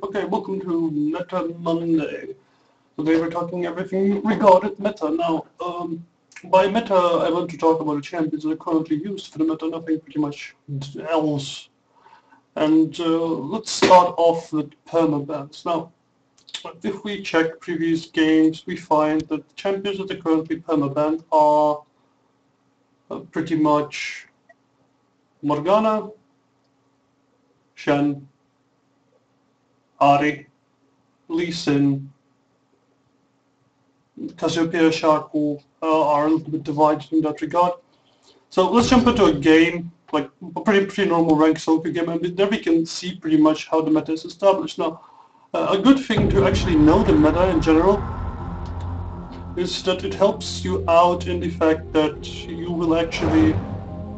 Okay, welcome to Meta Monday. Today we're talking everything regarding meta. Now, by meta, I want to talk about the champions that are currently used for the meta, nothing pretty much else. And let's start off with permabans. Now, if we check previous games, we find that the champions that are currently permabanned are pretty much Morgana, Shen, Ahri, Lee Sin, Cassiopeia, Shaco are a little bit divided in that regard. So let's jump into a game, like a pretty normal ranked solo game, and there we can see pretty much how the meta is established. Now, a good thing to actually know the meta in general is that it helps you out in the fact that you will actually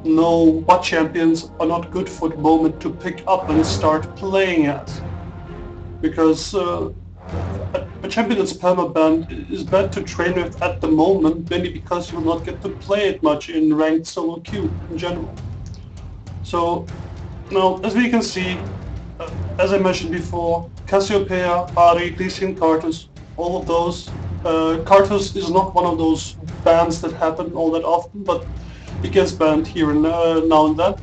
know what champions are not good for the moment to pick up and start playing as. Because a champion that's permabanned is bad to train with at the moment, mainly because you will not get to play it much in ranked solo queue in general. So now, as we can see, as I mentioned before, Cassiopeia, Ahri, Lee Sin, Karthus, all of those. Karthus is not one of those bans that happen all that often, but it gets banned here and now and then.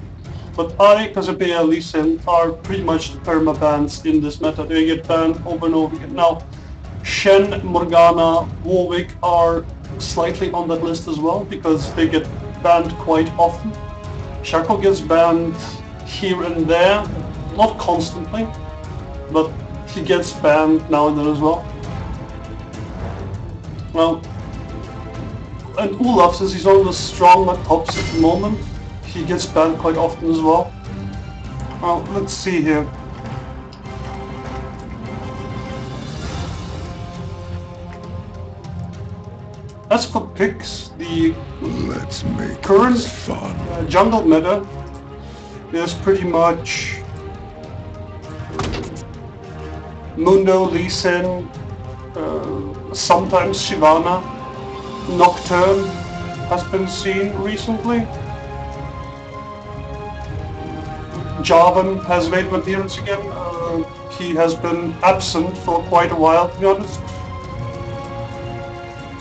But Ahri, Cassiopeia, Lee Sin are pretty much the perma-bans in this meta. They get banned over and over again. Now, Shen, Morgana, Warwick are slightly on that list as well because they get banned quite often. Shaco gets banned here and there, not constantly, but he gets banned now and then as well. Well, and Olaf, since he's one of the strong tops at the moment, he gets banned quite often as well. Well, let's see here. As for picks, the current jungle meta is pretty much Mundo, Lee Sin, sometimes Shyvana, Nocturne has been seen recently. Jarvan has made an appearance again. He has been absent for quite a while, to be honest.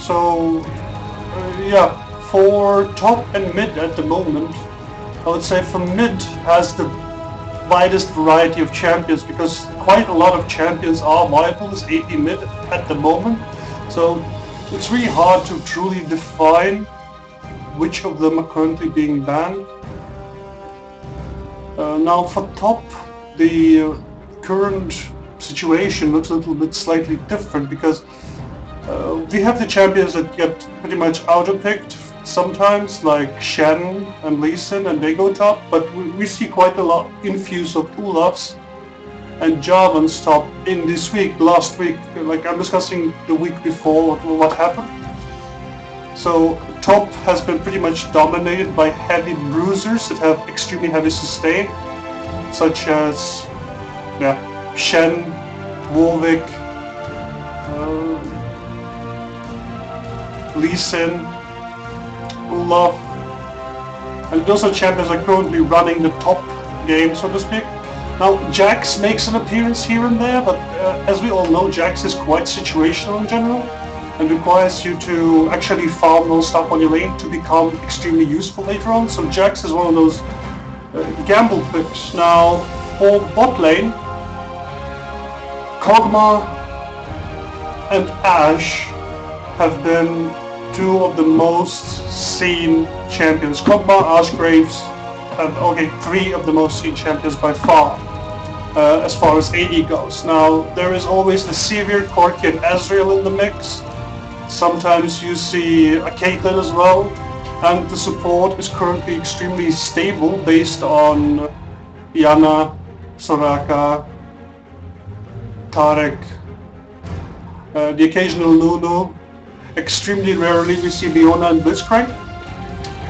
So, yeah, for top and mid at the moment, I would say for mid has the widest variety of champions because quite a lot of champions are viable as AP mid at the moment. So it's really hard to truly define which of them are currently being banned. Now for top, the current situation looks a little bit slightly different because we have the champions that get pretty much auto-picked sometimes, like Shen and Lee Sin, and they go top, but we see quite a lot infuse of Olafs and Jarvan's top in this week, last week, like I'm discussing the week before what happened. So top has been pretty much dominated by heavy bruisers that have extremely heavy sustain, such as Shen, Warwick, Lee Sin, Olaf, and those are champions that are currently running the top game, so to speak. Now, Jax makes an appearance here and there, but as we all know, Jax is quite situational in general and requires you to actually farm non-stop on your lane to become extremely useful later on. So Jax is one of those gamble picks. Now, for bot lane, Kog'Maw and Ashe have been two of the most seen champions. Kog'Maw, Ashe, Graves, and three of the most seen champions by far. As far as AD goes. Now, there is always the Sivir, Corki, and Ezreal in the mix. Sometimes you see a Caitlyn as well, and the support is currently extremely stable based on Yana, Soraka, Taric, the occasional Lulu. Extremely rarely we see Leona and Blitzcrank.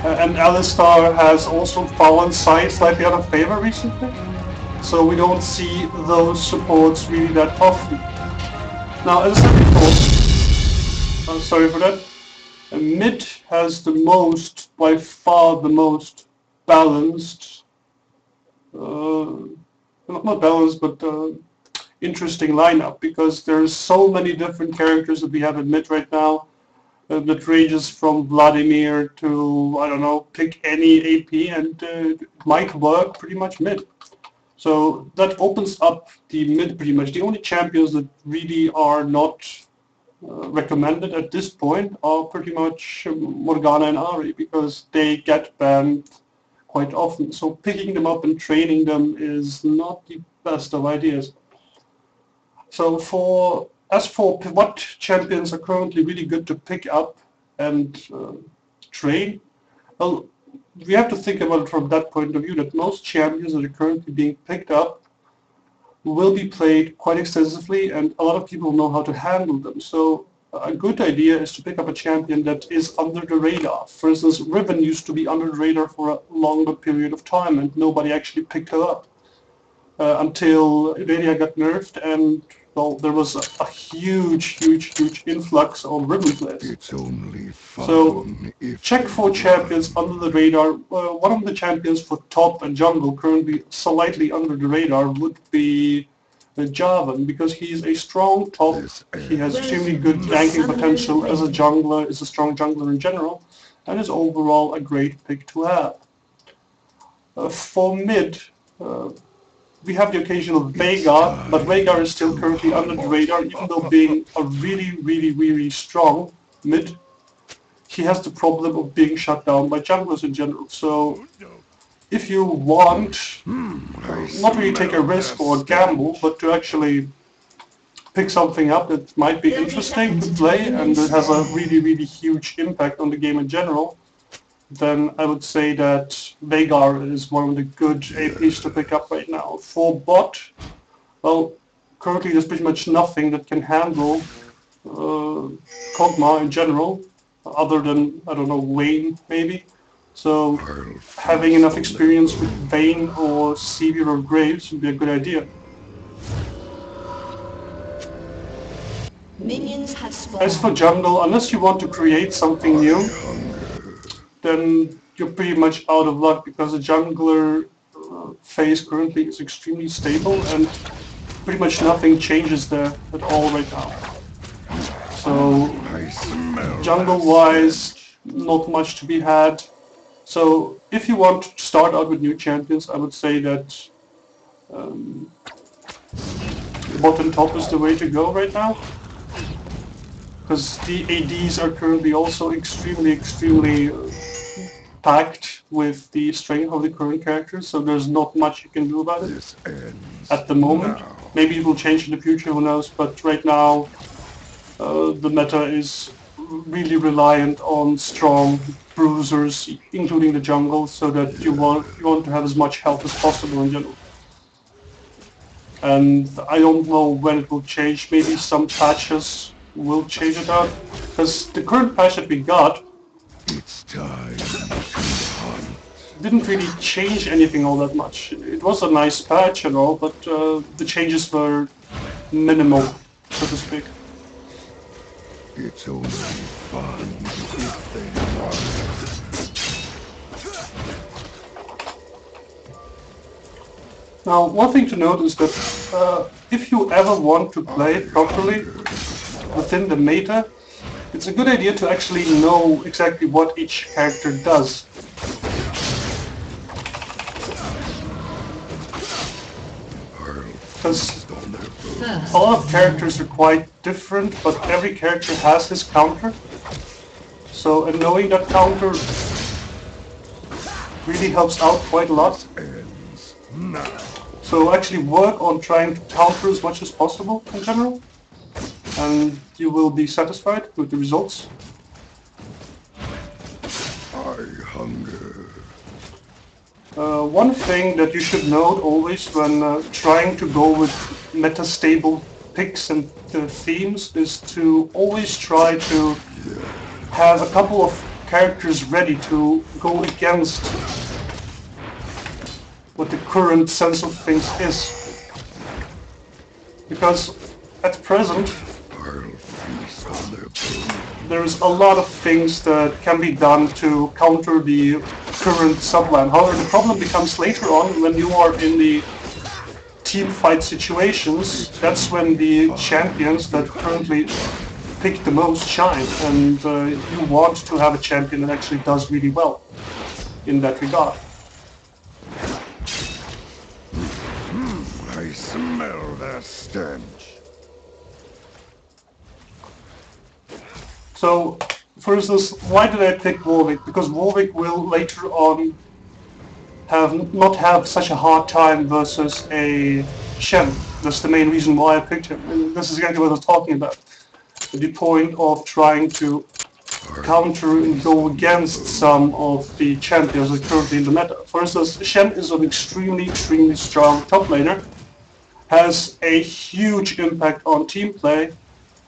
And Alistar has also fallen slightly out of favor recently. So we don't see those supports really that often. Now, as I said before, sorry for that, mid has the most, by far the most balanced, not balanced, but interesting lineup, because there's so many different characters that we have in mid right now that ranges from Vladimir to, I don't know, pick any AP, and it might work pretty much mid. So that opens up the mid pretty much. The only champions that really are not recommended at this point are pretty much Morgana and Ahri, because they get banned quite often. So picking them up and training them is not the best of ideas. So as for what champions are currently really good to pick up and train, well, we have to think about it from that point of view, that most champions that are currently being picked up will be played quite extensively, and a lot of people know how to handle them. So a good idea is to pick up a champion that is under the radar. For instance, Riven used to be under the radar for a longer period of time, and nobody actually picked her up until Irelia got nerfed, and well, there was a huge influx of Riven players. It's only fun. So check for champions under the radar. One of the champions for top and jungle currently slightly under the radar would be Jarvan, because he's a strong top. He has extremely good ganking potential as a jungler, is a strong jungler in general, and is overall a great pick to have. For mid, we have the occasional Veigar, but Veigar is still currently under the radar, even though being a really strong mid, he has the problem of being shut down by junglers in general. So if you want, not really take a risk or gamble, but to actually pick something up that might be interesting to play and that has a really huge impact on the game in general, then I would say that Veigar is one of the good APs to pick up right now. For bot, well, currently there's pretty much nothing that can handle Kog'Maw in general, other than, I don't know, Vayne maybe. So having enough experience with Vayne or Sivir or Graves would be a good idea. Minions have spawned. As for jungle, unless you want to create something new, then you're pretty much out of luck, because the jungler phase currently is extremely stable and pretty much nothing changes there at all right now. So jungle-wise, not much to be had. So if you want to start out with new champions, I would say that bottom top is the way to go right now, because the ADs are currently also extremely packed with the strength of the current characters, so there's not much you can do about it at the moment. Maybe it will change in the future, who knows, but right now the meta is really reliant on strong bruisers, including the jungle, so that you want to have as much health as possible in general. And I don't know when it will change. Maybe some patches will change it out, because the current patch that we got didn't really change anything all that much. It was a nice patch and all, but the changes were minimal, so to speak. It's only fun if they want. Now, one thing to note is that if you ever want to play properly within the meta, it's a good idea to actually know exactly what each character does. Because a lot of characters are quite different, but every character has his counter. So, and knowing that counter really helps out quite a lot. So actually work on trying to counter as much as possible in general, and you will be satisfied with the results. I hunger. One thing that you should note always when trying to go with meta-stable picks and themes is to always try to have a couple of characters ready to go against what the current sense of things is. Because at present, there is a lot of things that can be done to counter the current sublime. However, the problem becomes later on when you are in the team fight situations, that's when the champions that currently pick the most shine, and you want to have a champion that actually does really well in that regard. I smell their stench. So, for instance, why did I pick Warwick? Because Warwick will later on not have such a hard time versus a Shen. That's the main reason why I picked him. And this is exactly what I was talking about. The point of trying to counter and go against some of the champions that are currently in the meta. For instance, Shen is an extremely strong top laner, has a huge impact on team play,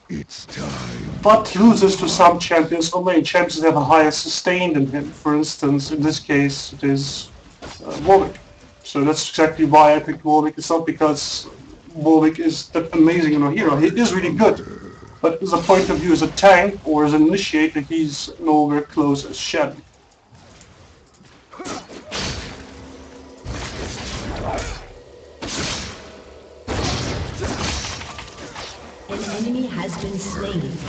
It's time. but loses to some champions on lane. Champions have a higher sustain than him. For instance, in this case, it is Warwick. So that's exactly why I picked Warwick. It's not because Warwick is that amazing of a hero. He is really good. But as a point of view as a tank or as an initiator, he's nowhere close as Shen. An enemy has been slain.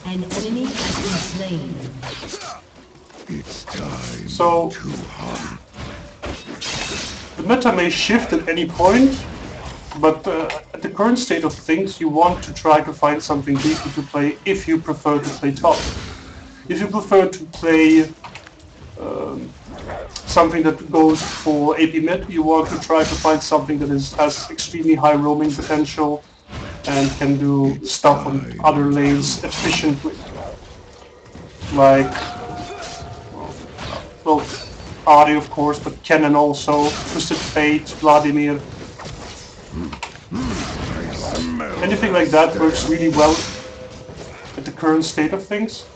An enemy has been slain. It's time So, to hunt. the meta may shift at any point, but at the current state of things, you want to try to find something decent to play if you prefer to play top. If you prefer to play something that goes for AP mid, you want to try to find something that has extremely high roaming potential and can do stuff on other lanes efficiently. Like, well, Ahri of course, but Kennen also, Twisted Fate, Vladimir. Anything like that works really well at the current state of things.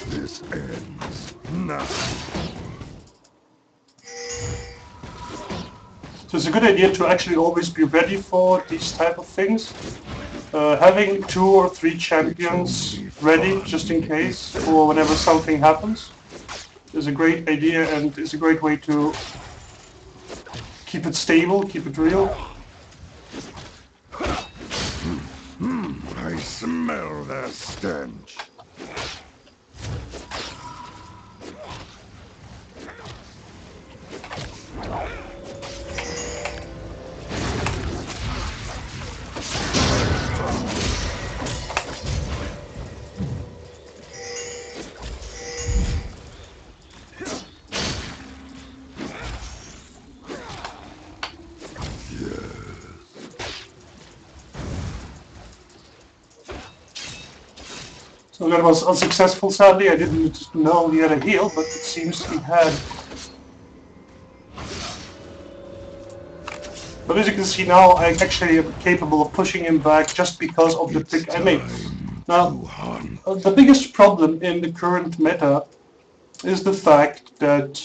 This ends now. So it's a good idea to actually always be ready for these type of things. Having 2 or 3 champions ready just in case for whenever something happens is a great idea and is a great way to keep it stable, keep it real. I smell their stench. So that was unsuccessful, sadly. I didn't know he had a heal, but it seems he had. But as you can see now, I actually am capable of pushing him back just because of the pick I made. Now, the biggest problem in the current meta is the fact that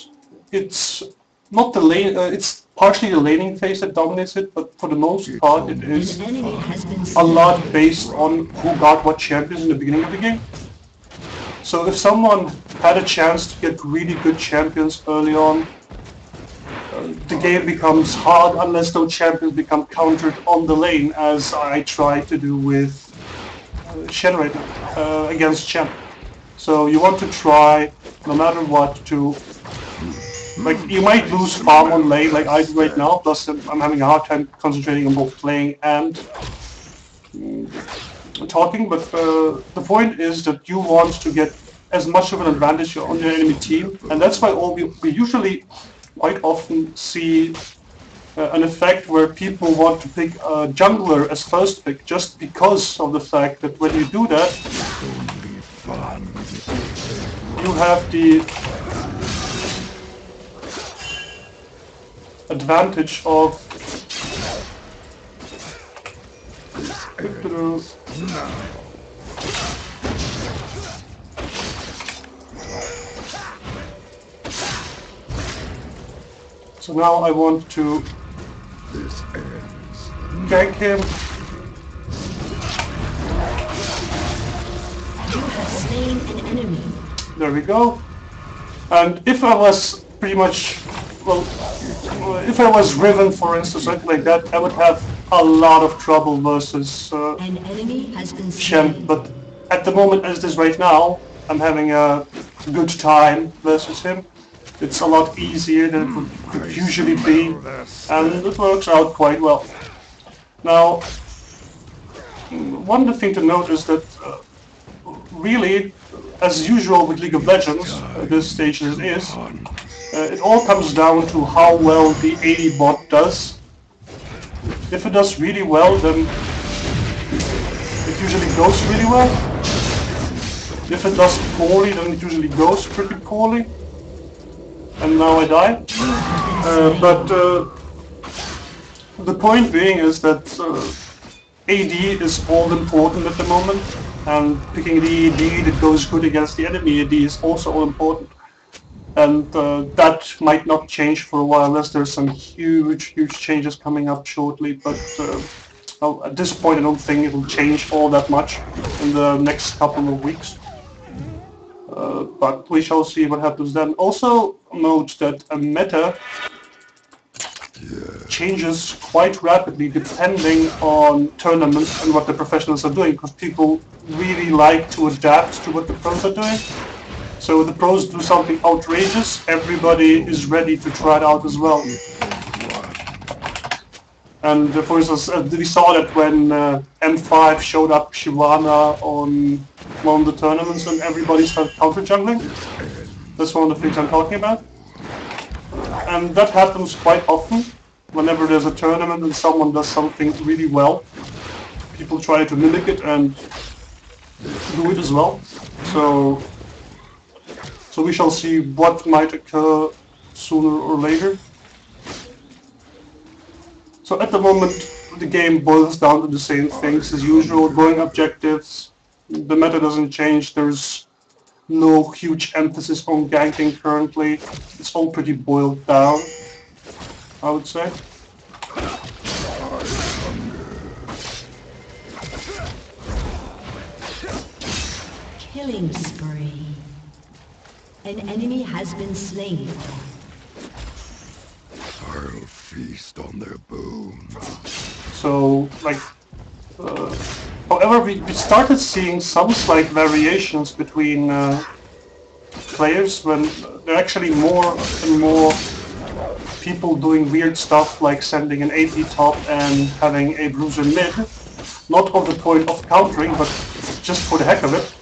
it's not the lane, it's partially the laning phase that dominates it, but for the most part it is An enemy has been a slain. lot based on who got what champions in the beginning of the game. So if someone had a chance to get really good champions early on, the game becomes hard unless those champions become countered on the lane, as I try to do with Shen right now, against Shen. So you want to try, no matter what, to... Like, you might lose farm on lane like I do right now, plus I'm having a hard time concentrating on both playing and talking, but the point is that you want to get as much of an advantage on your enemy team, and that's why we usually quite often see an effect where people want to pick a jungler as first pick, just because of the fact that when you do that, Only fun. you have the advantage of So now I want to This ends gank him. You have slain an enemy. There we go. And if I was pretty much, well, if I was Riven, for instance, something like that, I would have a lot of trouble versus An enemy has been Shen. slain. But at the moment, as it is right now, I'm having a good time versus him. It's a lot easier than it could usually be, and it works out quite well. Now, one thing to note is that really, as usual with League of Legends, at this stage as it is, it all comes down to how well the AD bot does. If it does really well, then it usually goes really well. If it does poorly, then it usually goes pretty poorly. And now I die. But the point being is that AD is all important at the moment, and picking the AD that goes good against the enemy AD is also all important. And that might not change for a while unless there's some huge changes coming up shortly. But well, at this point I don't think it will change all that much in the next couple of weeks. But we shall see what happens then. Also note that a meta changes quite rapidly depending on tournaments and what the professionals are doing, because people really like to adapt to what the pros are doing. So if the pros do something outrageous, everybody is ready to try it out as well. And for instance, we saw that when M5 showed up Shyvana on one of the tournaments and everybody started counter-jungling. That's one of the things I'm talking about. And that happens quite often. Whenever there's a tournament and someone does something really well, people try to mimic it and do it as well. So we shall see what might occur sooner or later. So at the moment, the game boils down to the same things as usual, going objectives. The meta doesn't change. There's no huge emphasis on ganking currently. It's all pretty boiled down, I would say. Killing spree. An enemy has been slain. I'll feast on their bones. So, like, however, we started seeing some slight variations between players when there are actually more and more people doing weird stuff like sending an AD top and having a bruiser mid, not on the point of countering, but just for the heck of it.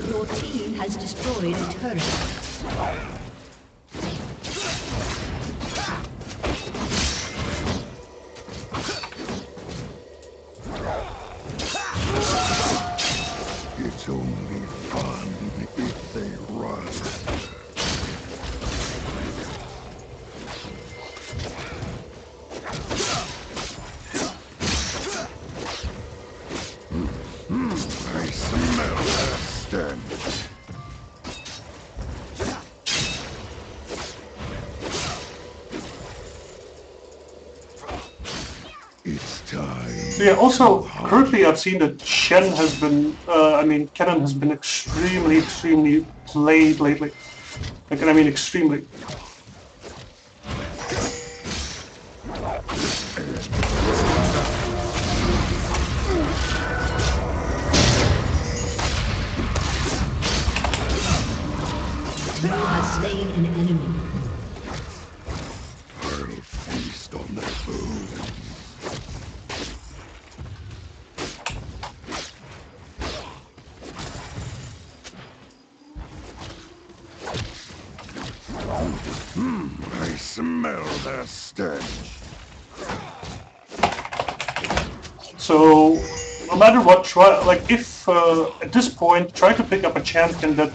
Your team has destroyed a turret. It's only fun if they run. I smell their stench. It's time. So yeah, also, currently I've seen that Shen has been, Kennen has been extremely played lately. Like, and I mean extremely. You have slain an enemy. I'll feast on their bones. I smell their stench. So, no matter what, try, like, if at this point, try to pick up a champion that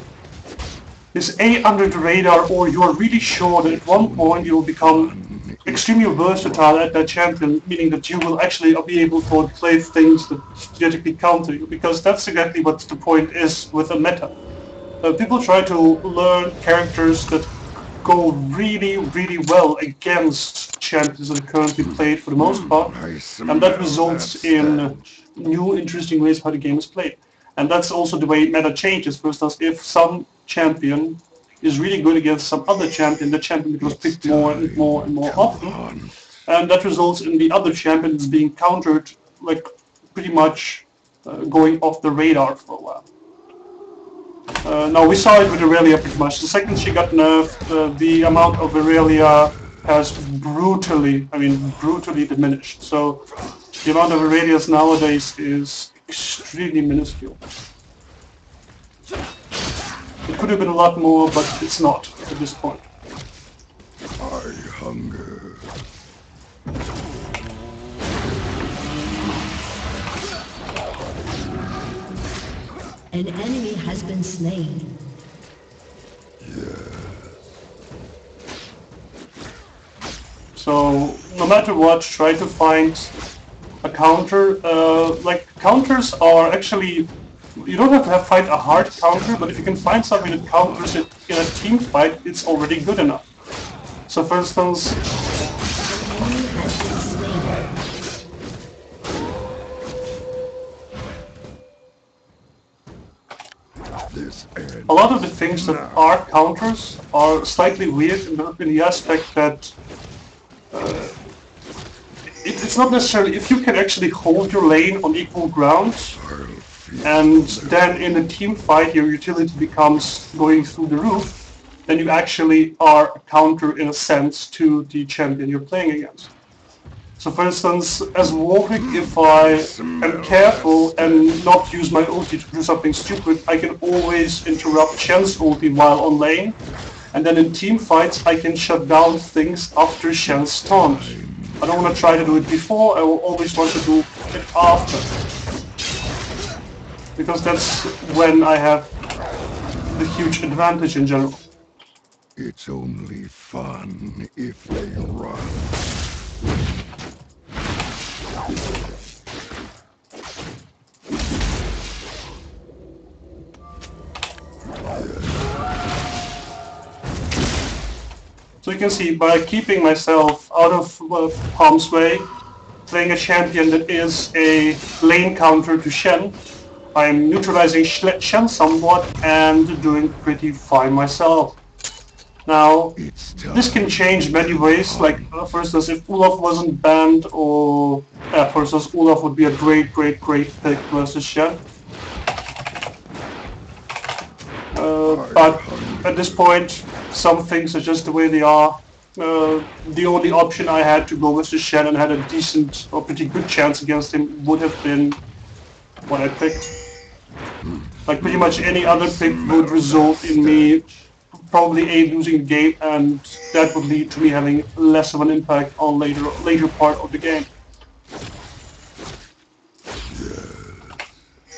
is A, under the radar, or you are really sure that at one point you will become extremely versatile at that champion, meaning that you will actually be able to play things that strategically counter you, because that's exactly what the point is with a meta. People try to learn characters that go really, really well against champions that are currently played for the most part, and that results in new interesting ways how the game is played. And that's also the way meta changes. For instance, if some champion is really good against some other champion, the champion becomes picked more and more and more often, and that results in the other champions being countered, like pretty much going off the radar for a while. Now we saw it with Aurelia pretty much. The second she got nerfed, the amount of Aurelia has brutally diminished. So the amount of Aurelias nowadays is extremely minuscule. It could have been a lot more, but it's not at this point. I hunger. An enemy has been slain. So no matter what, try to find a counter. Like counters are actually, you don't have to fight a hard counter, but if you can find something that counters it in a team fight, it's already good enough. So for instance, An enemy has been slain. This end. a lot of the things that are counters are slightly weird in the aspect that it's not necessarily, if you can actually hold your lane on equal ground, and then in a team fight your utility becomes going through the roof, then you actually are a counter in a sense to the champion you're playing against. So for instance, as Warwick, if I am careful and not use my ulti to do something stupid, I can always interrupt Shen's ulti while on lane, and then in team fights I can shut down things after Shen's taunt. I don't want to try to do it before, I will always want to do it after. Because that's when I have the huge advantage in general. It's only fun if they run. So you can see, by keeping myself out of harm's way, playing a champion that is a lane counter to Shen, I'm neutralizing Shen somewhat and doing pretty fine myself. Now, this can change many ways, like for instance, if Olaf wasn't banned, or for instance, Olaf would be a great pick versus Shen. But at this point, some things are just the way they are. The only option I had to go versus Shen and had a decent or pretty good chance against him would have been what I picked. Like pretty much any other pick would result in me probably losing the game, and that would lead to me having less of an impact on later part of the game.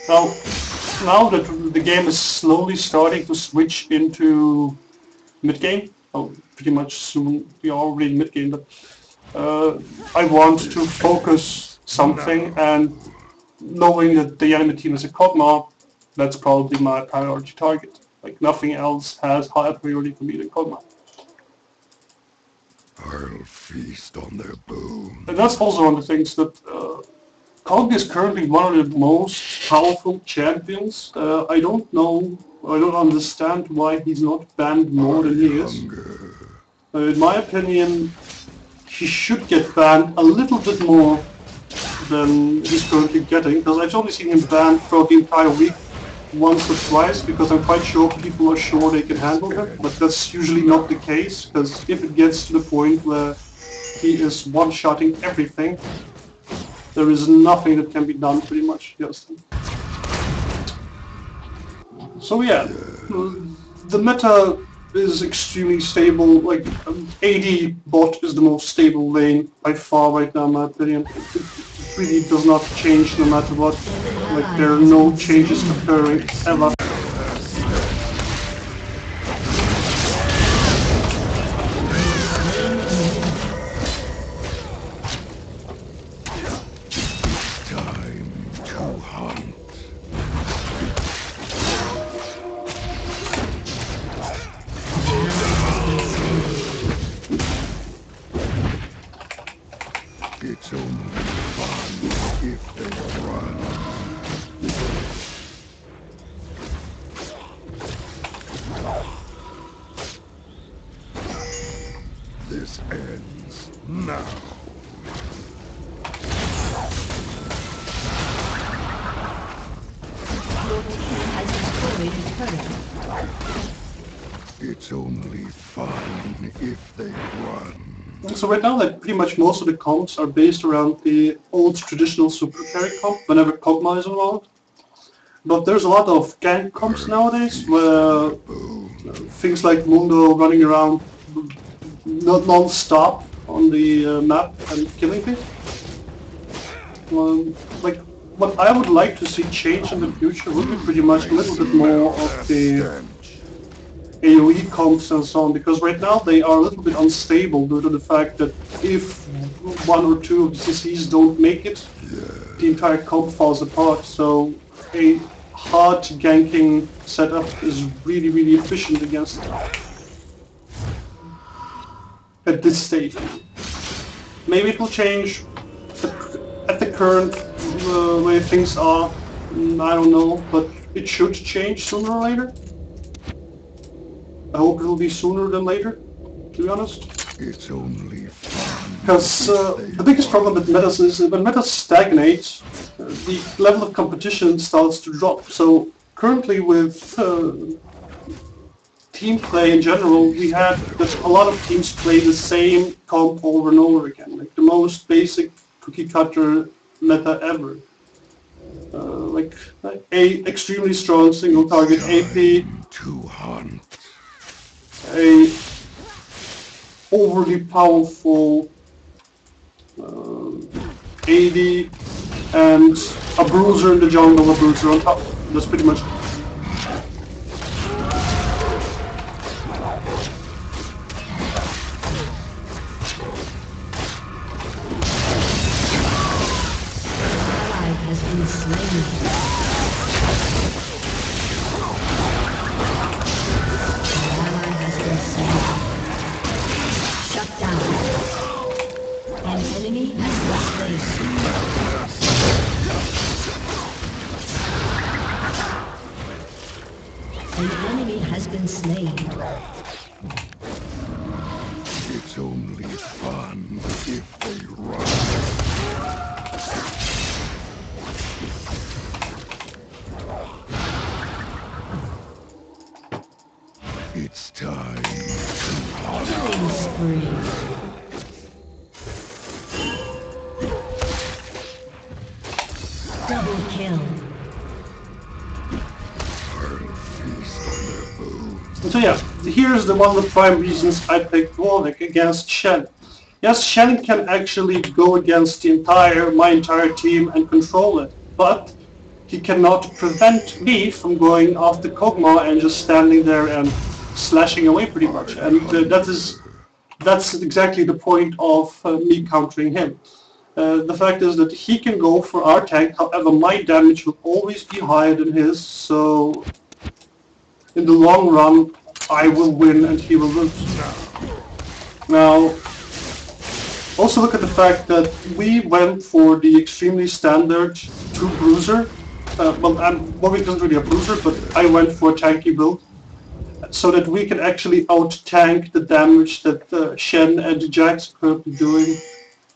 Now that the game is slowly starting to switch into mid-game, pretty much soon we are already mid-game, but I want to focus something, and knowing that the enemy team is a Kog'Maw, that's probably my priority target. Like nothing else has higher priority for me than Kog'Maw. I'll feast on their bones. And that's also one of the things that Kog is currently one of the most powerful champions. I don't know, I don't understand why he's not banned more than he is. In my opinion, he should get banned a little bit more than he's currently getting, because I've only seen him banned for the entire week once or twice, because I'm quite sure people are sure they can handle him, but that's usually not the case, because if it gets to the point where he is one-shotting everything, there is nothing that can be done pretty much against him. So yeah, the meta is extremely stable. Like AD bot is the most stable lane by far right now in my opinion. It really does not change no matter what. Like there are no changes occurring ever. It's only fun if they run. This ends now. Your team has destroyed a turret. It's only fun if they run. So right now, like pretty much most of the comps are based around the old traditional super carry comp whenever Kog'Maw is involved. But there's a lot of gank comps nowadays where things like Mundo running around non-stop on the map and killing things. Like what I would like to see change in the future would be pretty much a little bit more of the AoE comps and so on, because right now they are a little bit unstable due to the fact that if one or two of the CCs don't make it, the entire comp falls apart. So a hard ganking setup is really, really efficient against it at this stage. Maybe it will change at the current way things are. I don't know, but it should change sooner or later. I hope it will be sooner than later, to be honest. It's only fun. Because the biggest problem with metas is when metas stagnate, the level of competition starts to drop. So currently with team play in general, we had that a lot of teams play the same comp over and over again, like the most basic cookie cutter meta ever. Like a extremely strong single target AP, To hunt. a overly powerful AD, and a bruiser in the jungle, a bruiser on top. That's pretty much it. Ally has been slain. Ally has been slain. Shut down. An enemy has been slain. An enemy has been slain. It's only fun if they run. It's time to hunt. Killing spree. Double kill. So yeah, here's the one of the prime reasons I picked Warwick against Shen. Yes, Shen can actually go against my entire team and control it, but he cannot prevent me from going after Kog'Maw and just standing there and slashing away pretty much. And that's exactly the point of me countering him. The fact is that he can go for our tank, however my damage will always be higher than his, so in the long run I will win and he will lose. Now, also look at the fact that we went for the extremely standard 2 bruiser. Warwick isn't really a bruiser, but I went for a tanky build, so that we can actually out-tank the damage that Shen and Jax are currently doing,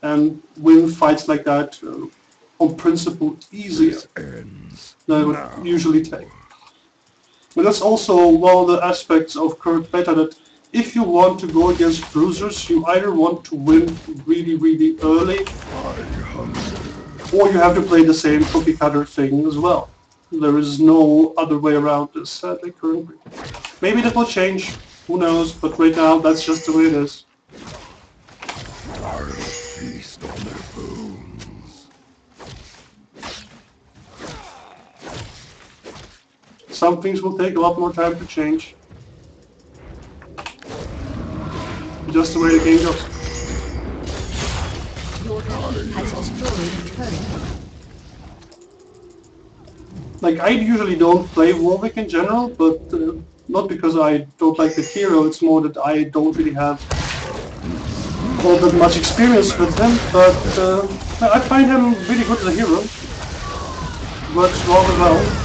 and win fights like that on principle easier than I would usually take. And that's also one of the aspects of current meta, that if you want to go against bruisers, you either want to win really, really early, or you have to play the same cookie cutter thing as well. There is no other way around this, sadly, currently. Maybe that will change, who knows, but right now that's just the way it is. I'll feast on their bones. Some things will take a lot more time to change. Just the way the game goes. Your team has destroyed a turret. Like, I usually don't play Warwick in general, but not because I don't like the hero, it's more that I don't really have all that much experience with him, but I find him really good as a hero. Works rather well.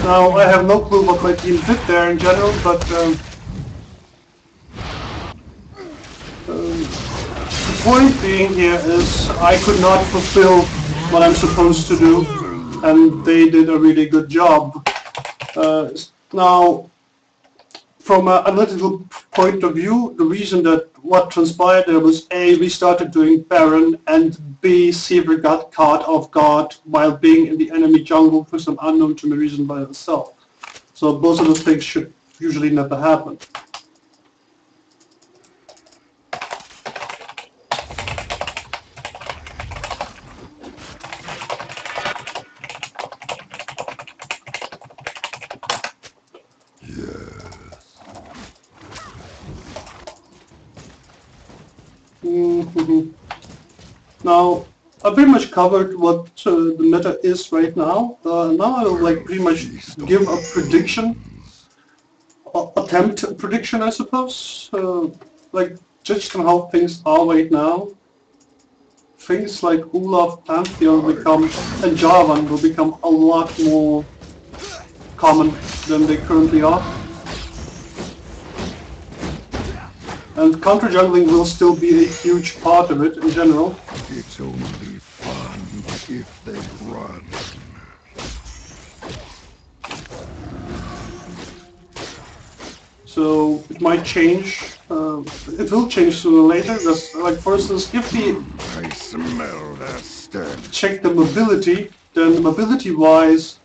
Now, I have no clue what my team did there in general, but the point being here is I could not fulfill what I'm supposed to do, and they did a really good job. Now, from an analytical point of view, the reason that what transpired there was A, we started doing Baron, and B, Sivir got caught off guard while being in the enemy jungle for some unknown to me reason by herself. So both of those things should usually never happen. Now, I pretty much covered what the meta is right now. Now I will pretty much give a prediction, attempt a prediction, I suppose. Just on how things are right now. Things like Olaf, Pantheon and Jarvan will become a lot more common than they currently are. And counter jungling will still be a huge part of it in general. It's only fun if they run. So it might change. It will change sooner or later. Because, for instance, if we I smell their stench. check the mobility, then mobility-wise,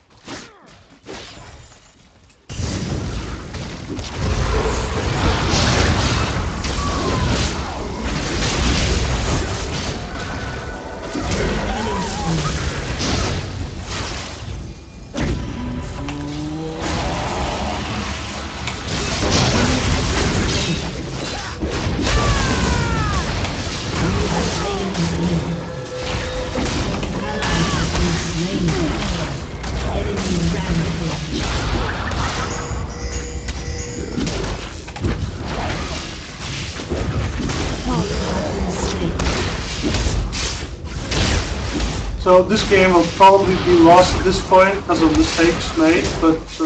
so this game will probably be lost at this point because of mistakes made, but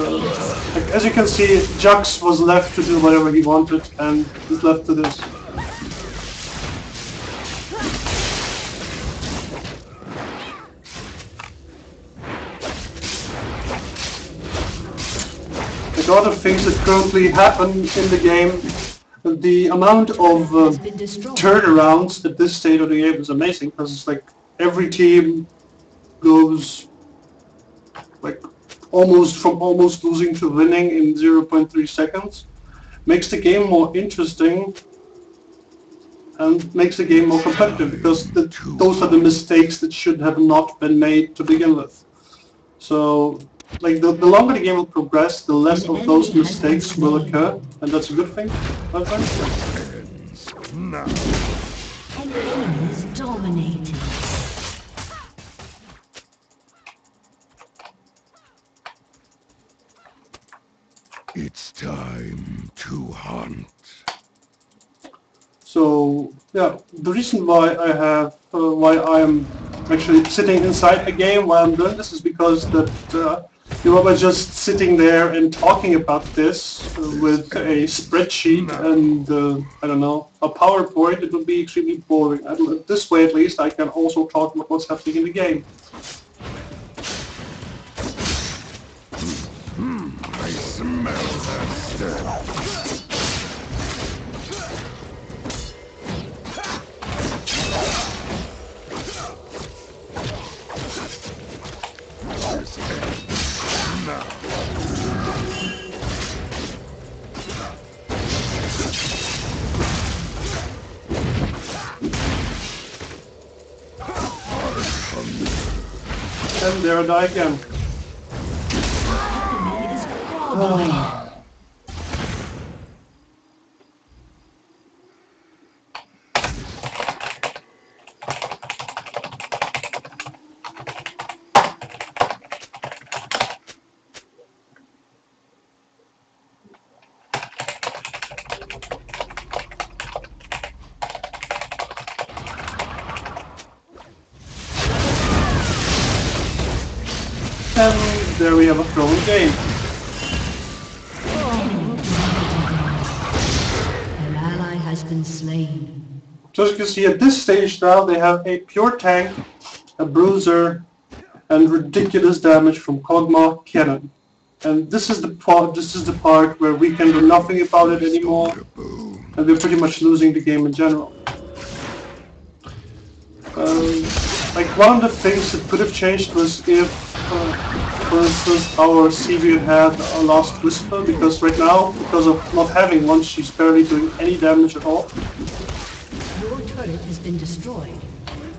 as you can see, Jax was left to do whatever he wanted, and he's left to this. Like other things that currently happen in the game, the amount of turnarounds at this state of the game is amazing, because it's like every team goes almost losing to winning in 0.3 seconds. Makes the game more interesting and makes the game more competitive, because those are the mistakes that should have not been made to begin with. So the longer the game will progress, the less of those mistakes will occur, and that's a good thing, I think. Now. An enemy is dominating. It's time to hunt. So yeah, the reason why why I'm actually sitting inside a game while I'm doing this is because that by just sitting there and talking about this with a spreadsheet and I don't know, a PowerPoint, it would be extremely boring. This way at least I can also talk about what's happening in the game. I smell that stench. This ends now. And there I die again. Enemy is qualified. And there we have a throwing game. An ally has been slain. So as you can see at this stage now they have a pure tank, a bruiser, and ridiculous damage from Kog'Maw cannon. And this is the part where we can do nothing about it anymore, and we're pretty much losing the game in general. Like one of the things that could have changed was if, for instance, our Sevian had a Last Whisper, because right now, because of not having one, she's barely doing any damage at all. Your turret has been destroyed.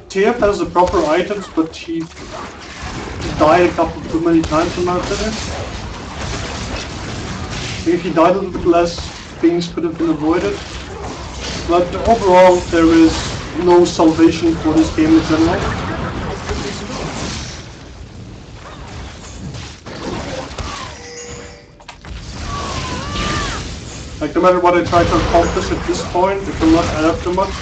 TF has the proper items, but he died a couple too many times in my opinion. If he died a little bit less, things could have been avoided. But overall, there is no salvation for this game in general. Like, no matter what I try to accomplish at this point, it will not add up too much.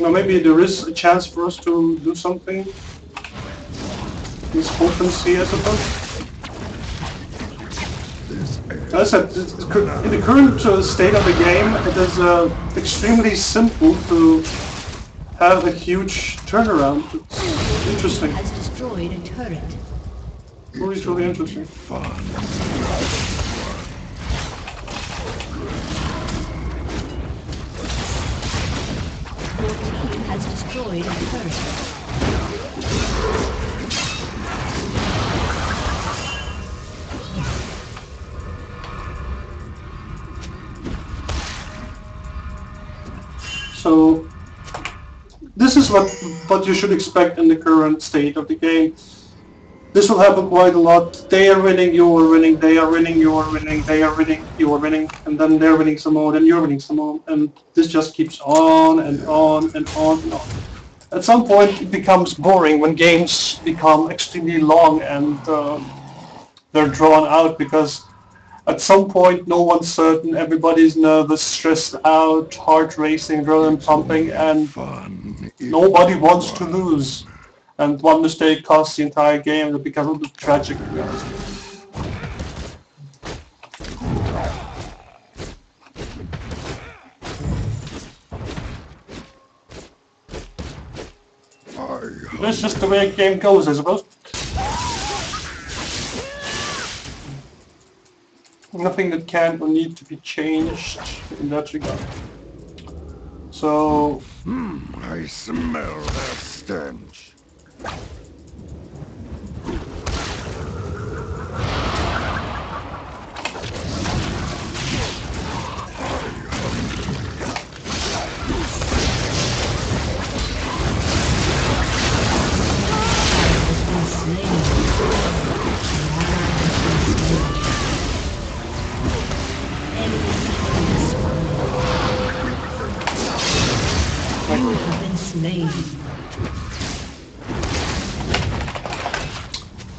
Now maybe there is a chance for us to do something. Let's hope and see, I suppose. As I said, in the current state of the game, it is extremely simple to have a huge turnaround. It's interesting. Has destroyed a turret. Really interesting. Your team has destroyed a turret. So this is what you should expect in the current state of the game. This will happen quite a lot. They are winning, you are winning, they are winning, you are winning, they are winning, you are winning, and then they're winning some more, then you're winning some more, and this just keeps on and on and on and on. At some point it becomes boring when games become extremely long and they're drawn out, because at some point no one's certain, everybody's nervous, stressed out, heart racing, adrenaline pumping, and nobody wants to lose. And one mistake costs the entire game, and it becomes a little bit tragic, to be honest. That's just the way a game goes, I suppose. Nothing that can or need to be changed in that regard. So... I smell that stench.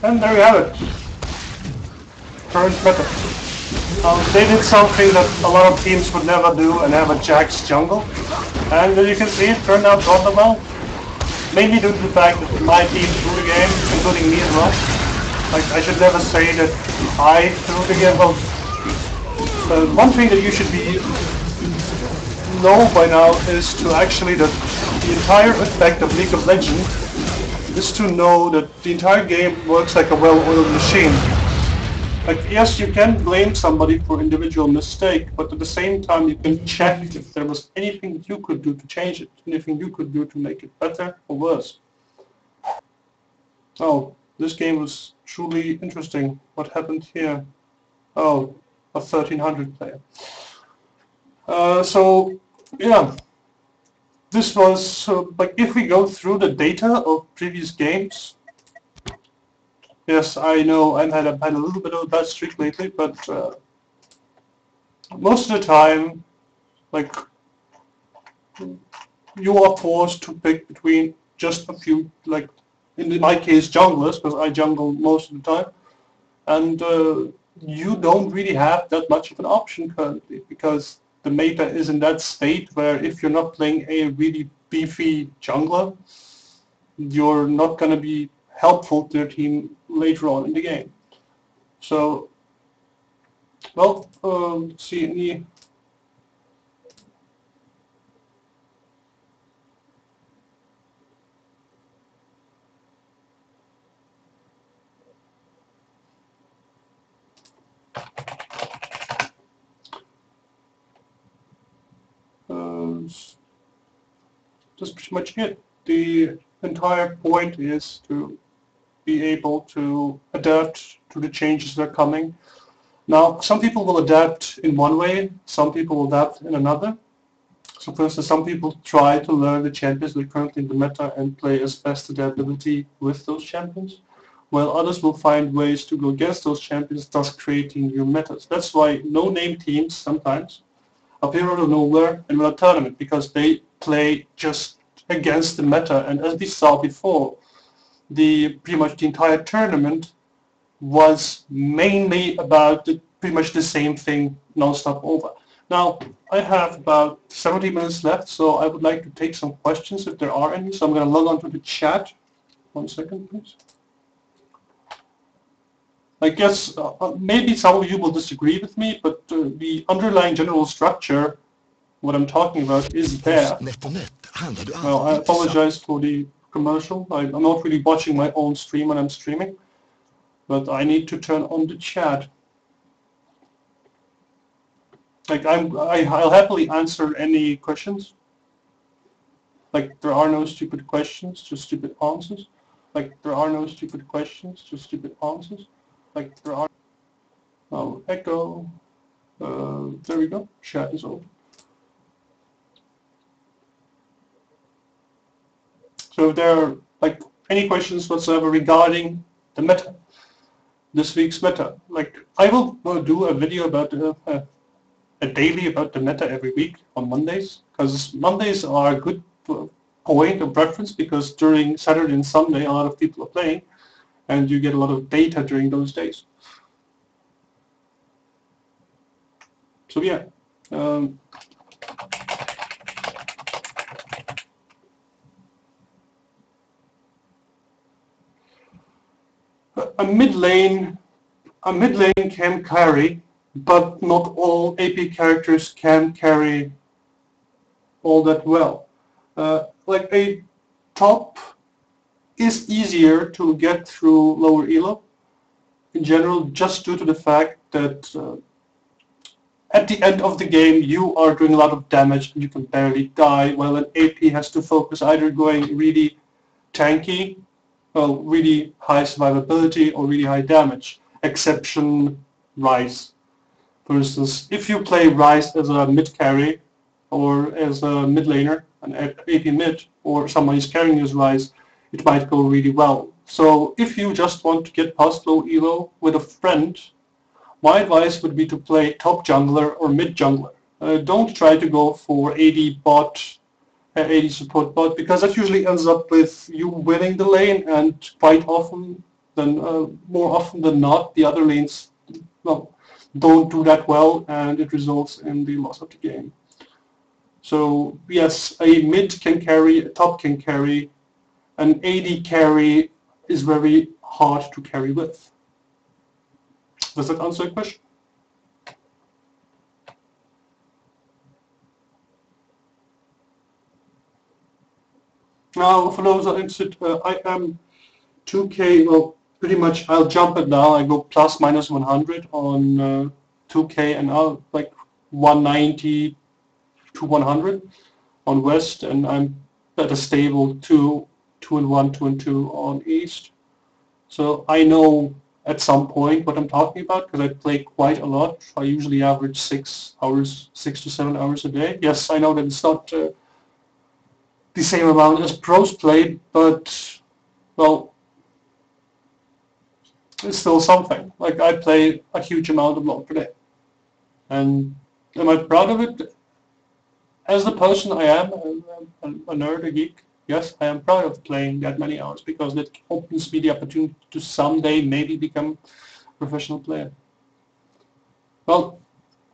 And there you have it. Current meta. They did something that a lot of teams would never do and have a Jax jungle. And as you can see, it turned out rather well. Mainly due to the fact that my team threw the game, including me as well. Like, I should never say that I threw the game. Well, one thing that you should know by now is to actually that the entire effect of League of Legends is to know that the entire game works like a well-oiled machine. Like, yes, you can blame somebody for individual mistake, but at the same time you can check if there was anything that you could do to change it, anything you could do to make it better or worse. Oh, this game was truly interesting. What happened here? Oh, a 1300 player. So, yeah, this was, like, if we go through the data of previous games, yes, I know I've had a little bit of a bad streak lately, but most of the time, like, you are forced to pick between just a few, like, in my case, junglers, because I jungle most of the time, and you don't really have that much of an option currently, because the meta is in that state where if you're not playing a really beefy jungler, you're not going to be helpful to your team later on in the game. So, well, let's see, any that's pretty much it. The entire point is to be able to adapt to the changes that are coming. Now, some people will adapt in one way, some people will adapt in another. So for instance, some people try to learn the champions that are currently in the meta and play as best to their ability with those champions, while others will find ways to go against those champions, thus creating new metas. That's why no-name teams sometimes appear out of nowhere and win a tournament, because they play just against the meta. And as we saw before, pretty much the entire tournament was mainly about pretty much the same thing non-stop over. Now, I have about 70 minutes left, so I would like to take some questions if there are any. So I'm going to log on to the chat. 1 second, please. I guess maybe some of you will disagree with me, but the underlying general structure, what I'm talking about, is there. Well, I apologize for the commercial. I'm not really watching my own stream when I'm streaming, but I need to turn on the chat. Like, I'll happily answer any questions. Like, there are no stupid questions, just stupid answers. Like, there are no stupid questions, just stupid answers. Like, there are. Oh, echo. There we go. Chat is open. So if there are, like, any questions whatsoever regarding the meta, this week's meta, like, I will do a video about a daily about the meta every week on Mondays, because Mondays are a good point of preference, because during Saturday and Sunday a lot of people are playing and you get a lot of data during those days. So yeah, a mid lane can carry, but not all AP characters can carry all that well. Like, a top is easier to get through lower elo in general, just due to the fact that at the end of the game you are doing a lot of damage and you can barely die, while an AP has to focus either going really tanky, well, really high survivability, or really high damage. Exception Ryze. For instance, if you play Ryze as a mid carry or as a mid laner, an AP mid, or someone is carrying his Ryze, it might go really well. So if you just want to get past low elo with a friend, my advice would be to play top jungler or mid jungler. Don't try to go for AD bot, AD support bot, because that usually ends up with you winning the lane, and quite often, more often than not, the other lanes, well, don't do that well, and it results in the loss of the game. So yes, a mid can carry, a top can carry, an AD carry is very hard to carry with. Does that answer your question? Now, for those that are interested, I am 2K, well, pretty much I'll jump it now. I go plus minus 100 on 2K and I'll like 190 to 100 on West, and I'm at a stable 2 and 1, 2 and 2 on East. So I know at some point what I'm talking about because I play quite a lot. I usually average 6 to 7 hours a day. Yes, I know that it's not the same amount as pros play, but well, it's still something. Like I play a huge amount of LoL per day. And am I proud of it? As the person I am, a nerd, a geek, yes, I am proud of playing that many hours because that opens me the opportunity to someday maybe become a professional player. Well,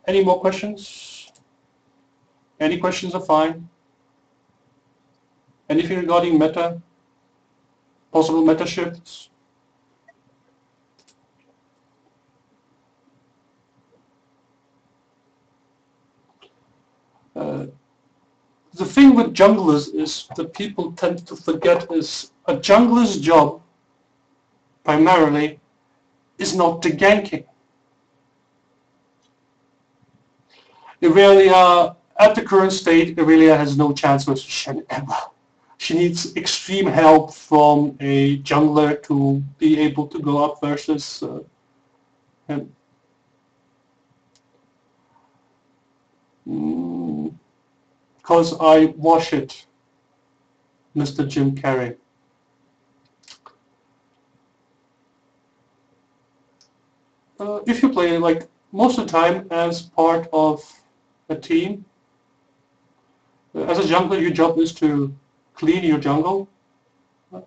any more questions? Any questions are fine. Anything regarding meta? Possible meta shifts? The thing with junglers is that people tend to forget is a jungler's job primarily is not the ganking. Irelia, at the current state, Irelia has no chance with Shen ever. She needs extreme help from a jungler to be able to go up versus him. Because I wash it, Mr. Jim Carrey. If you play like most of the time as part of a team, as a jungler, your job is to clean your jungle,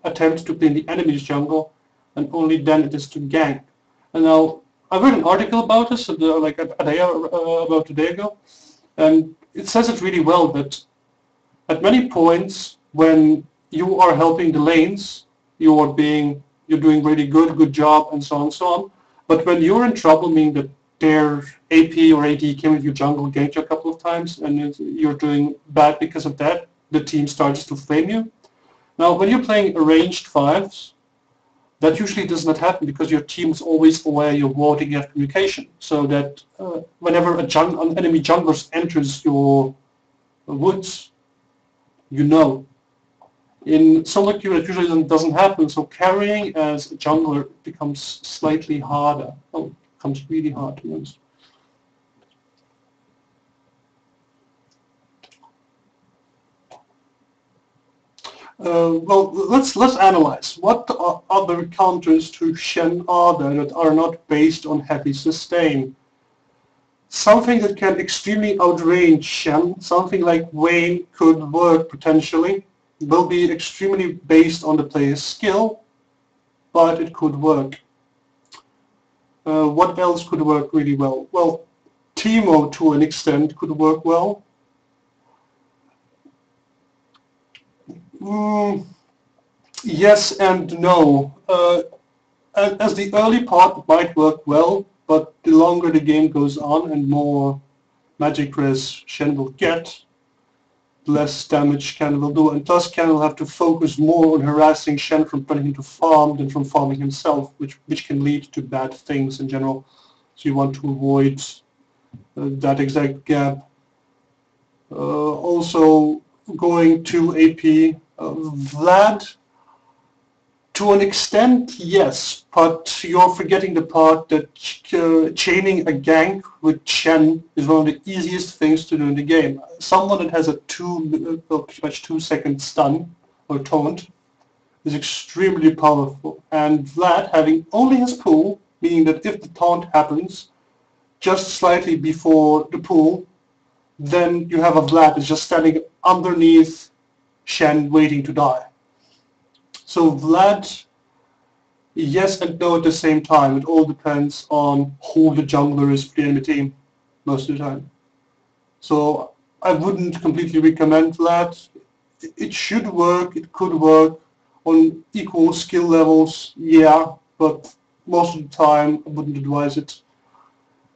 attempt to clean the enemy's jungle, and only then it is to gank. And now I read an article about this like about a day ago, and it says it really well that at many points when you are helping the lanes, you're doing really good job, and so on and so on. But when you're in trouble, meaning that their AP or AD came with your jungle, ganked you a couple of times, and you're doing bad because of that, the team starts to flame you. Now, when you're playing arranged fives, that usually does not happen because your team is always aware you're warding, you have communication, so that whenever an enemy jungler enters your woods, you know. In solo queue, it usually doesn't happen, so carrying as a jungler becomes slightly harder. Oh, it becomes really hard to use. Well, let's analyze what other counters to Shen are there that are not based on heavy sustain. Something that can extremely outrange Shen, something like Vayne could work potentially, will be extremely based on the player's skill, but it could work. What else could work really well? Well, Teemo to an extent could work well. Yes and no. As the early part might work well, but the longer the game goes on and more magic res Shen will get, less damage Ken will do, and thus Ken will have to focus more on harassing Shen from putting him to farm than from farming himself, which can lead to bad things in general. So you want to avoid that exact gap. Also going to AP, Vlad, to an extent, yes, but you're forgetting the part that chaining a gank with Shen is one of the easiest things to do in the game. Someone that has a pretty much 2 second stun or taunt is extremely powerful. And Vlad having only his pool, meaning that if the taunt happens just slightly before the pool, then you have a Vlad that's just standing underneath Shen waiting to die. So Vlad, yes and no at the same time. It all depends on who the jungler is for the enemy team most of the time. So I wouldn't completely recommend Vlad. It should work, it could work on equal skill levels, yeah, but most of the time I wouldn't advise it.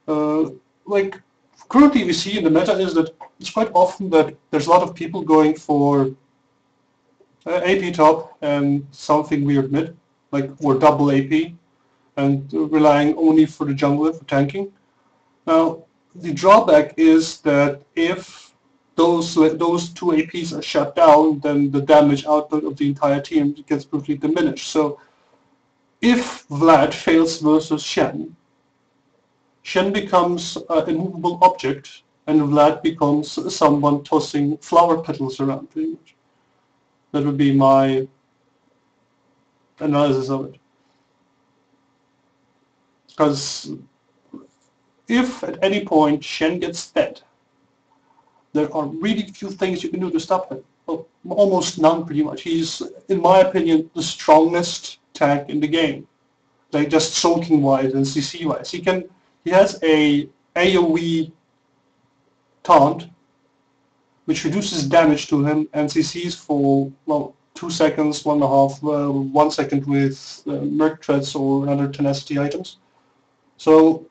Like currently we see in the meta is that it's quite often that there's a lot of people going for AP top and something weird mid. like or double AP, and relying only for the jungler for tanking. Now, the drawback is that if those two APs are shut down, then the damage output of the entire team gets brutally diminished. So, if Vlad fails versus Shen, Shen becomes an immovable object, and Vlad becomes someone tossing flower petals around, pretty much. That would be my analysis of it. Because if at any point Shen gets dead, there are really few things you can do to stop him. Well, almost none, pretty much. He's, in my opinion, the strongest tank in the game. Like just soaking wise and CC wise. He has a AoE taunt which reduces damage to him and CCs for, well, 2 seconds, 1.5, 1 second with Merc Treads or other tenacity items. So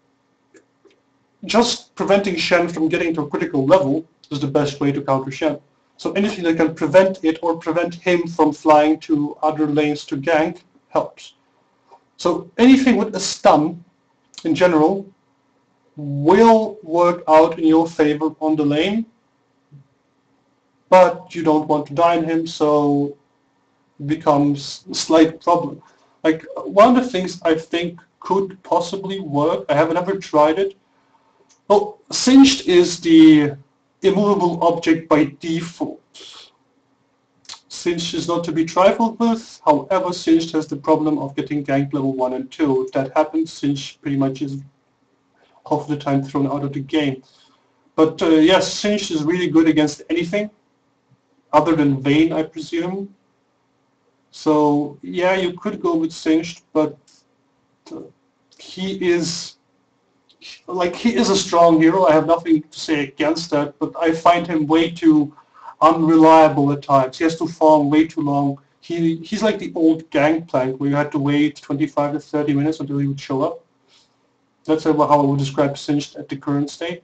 just preventing Shen from getting to a critical level is the best way to counter Shen. So anything that can prevent it or prevent him from flying to other lanes to gank helps. So anything with a stun in general will work out in your favor on the lane, but you don't want to die on him, so it becomes a slight problem. Like one of the things I think could possibly work, I haven't ever tried it. Well, Singed is the immovable object by default. Singed is not to be trifled with, however Singed has the problem of getting ganked level 1 and 2. If that happens, Singed pretty much is half the time thrown out of the game. But yes, Singed is really good against anything, other than Vayne, I presume. So yeah, you could go with Singed, but he is a strong hero. I have nothing to say against that, but I find him way too unreliable at times. He has to farm way too long. He's like the old Gangplank where you had to wait 25 to 30 minutes until he would show up. That's how I would describe Singed at the current state.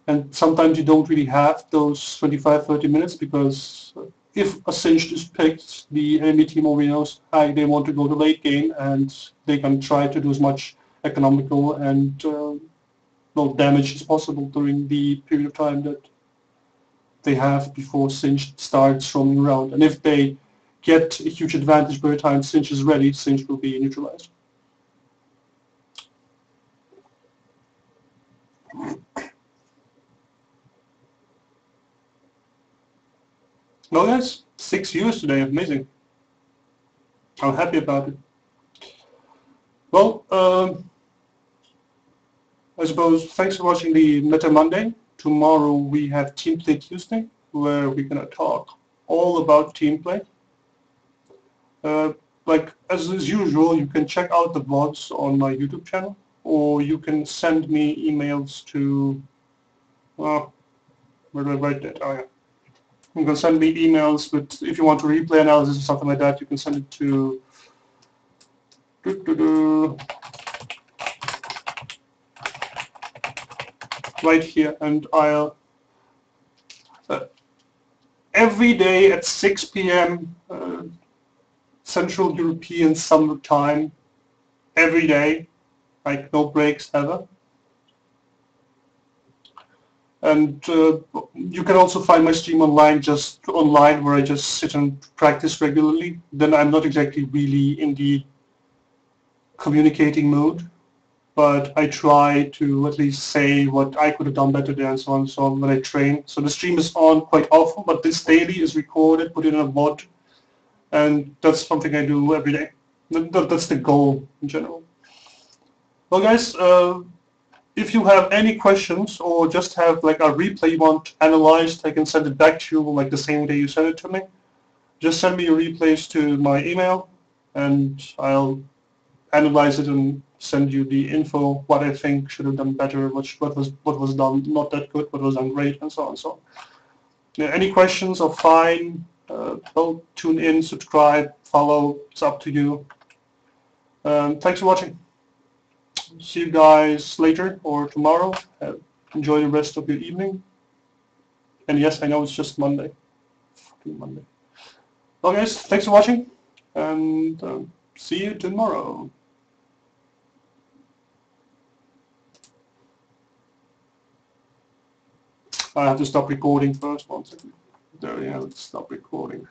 And sometimes you don't really have those 25-30 minutes because if a Singed is picked, the enemy team already knows they want to go to late game and they can try to do as much economical and damage as possible during the period of time that they have before Singed starts roaming around. And if they get a huge advantage by the time Singed is ready, Singed will be neutralized. No guys, 6 views today, amazing. I'm happy about it. Well, I suppose thanks for watching the Meta Monday. Tomorrow we have Team Play Tuesday, where we're gonna talk all about team play. Like as usual, you can check out the VODs on my YouTube channel, or you can send me emails to, where do I write that? Oh yeah. You can send me emails with, if you want to replay analysis or something like that, you can send it to right here, and I'll every day at 6 p.m. Central European Summer Time, every day, like no breaks ever. And you can also find my stream online, just online, where I just sit and practice regularly. Then I'm not exactly really in the communicating mood, but I try to at least say what I could have done better there and so on and so on when I train. So the stream is on quite often, but this daily is recorded, put in a VOD, and that's something I do every day. That's the goal in general. Well guys, if you have any questions or just have like a replay you want analyzed, I can send it back to you like the same day you send it to me. Just send me your replays to my email and I'll analyze it and send you the info, what I think should have done better, what was done not that good, what was done great, and so on and so on. Yeah, any questions are fine. Don't tune in, subscribe, follow, it's up to you. Thanks for watching. See you guys later or tomorrow. Enjoy the rest of your evening. And yes, I know it's just Monday. Fucking Monday. Well guys, thanks for watching, and see you tomorrow. I have to stop recording first, 1 second. There, yeah, let's stop recording.